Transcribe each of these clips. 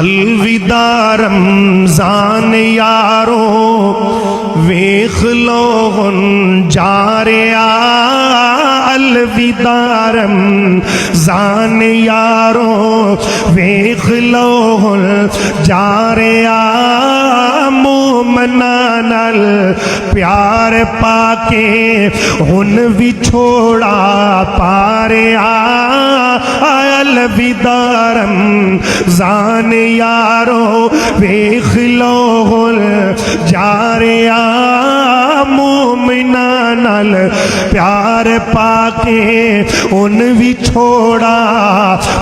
الوداع رمضان یارو ویخ لو ہن جا رہا الوداع رمضان یارو ویخ لو ہن جا رہا مومناں نال پیار پا کے ہن وچھوڑا پا رہا الوداع رمضان یارو ویخ لو ہن جا رہا مومناں نال پیار پا کے ان وچھوڑا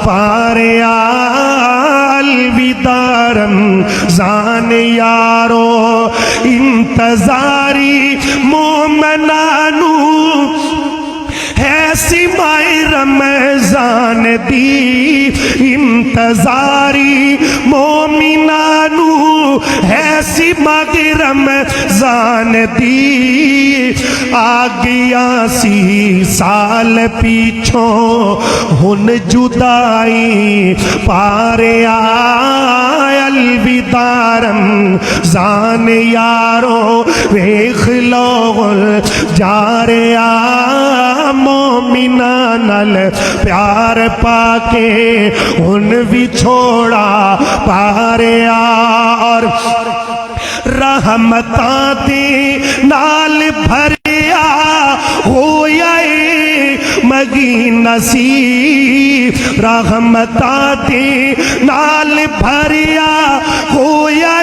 پا رہا الوداع رمضان یارو انتظاری مومنانو ہے سمائے رمضان دی انتظاری مومنانو ہے سمائے رمضان دی آگیا سی سال پیچھوں ہن جدائی پاریا الوداع رمضان یارو ویخ لو جا رہا مومناں نال پیار پا کے ان وچھوڑا پا رہا اور رحمتاں دے نال بھریا ہویا مگی نصیب رحمتاں دے نال بھریا ہویا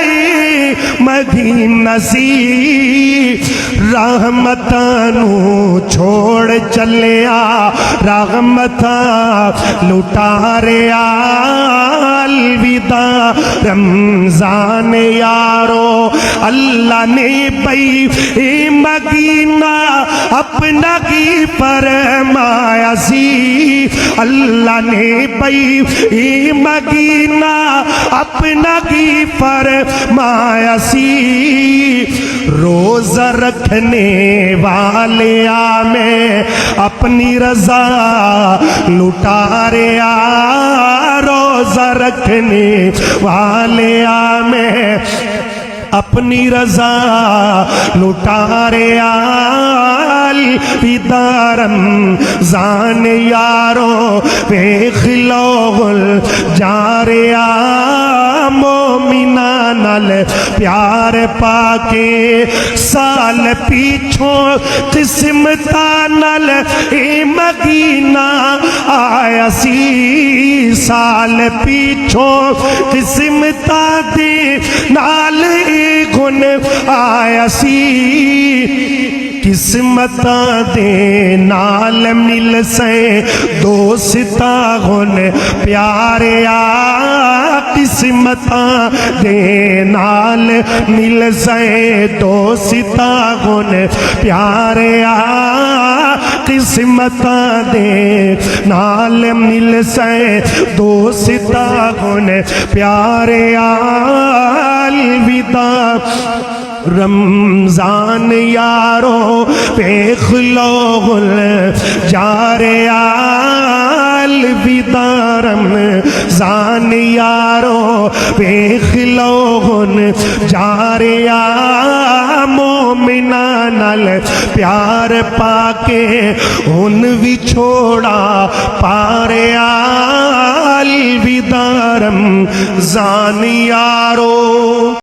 مگی نصیب رحمتاں نو چھوڑ چلیا رحمتاں لٹا رہا الوداع رمضان یارو اللہ نے بھئی مدینہ اپنا کی فرمایا سی اللہ نے بھئی مدینہ اپنا کی فرمایا سی روزہ رکھنے والیا میں اپنی رضا لٹا رہا روزہ رکھنے والیا میں اپنی رضا لٹا رہا الوداع رمضان یارو ویخ لو جا رہا مومناں نال پیار پا کے سال پیچھوں قسمتاں نال مدینہ آیا سی سال پیچھوں قسمتاں دے نال گن آیا سی قسمتاں دے نال مل سے دوستاں گن پیاریا قسمتاں دے نال مل سے دوستاں گن پیاریا قسمتاں دے نال مل سے دوستاں گن پیاریا الوداع رمضان یارو ویخ لو جا رہا الوداع رمضان یارو ویخ لو جا رہا مومناں نال پیار پا کے ان وچھوڑا پا رہا الوداع رمضان یارو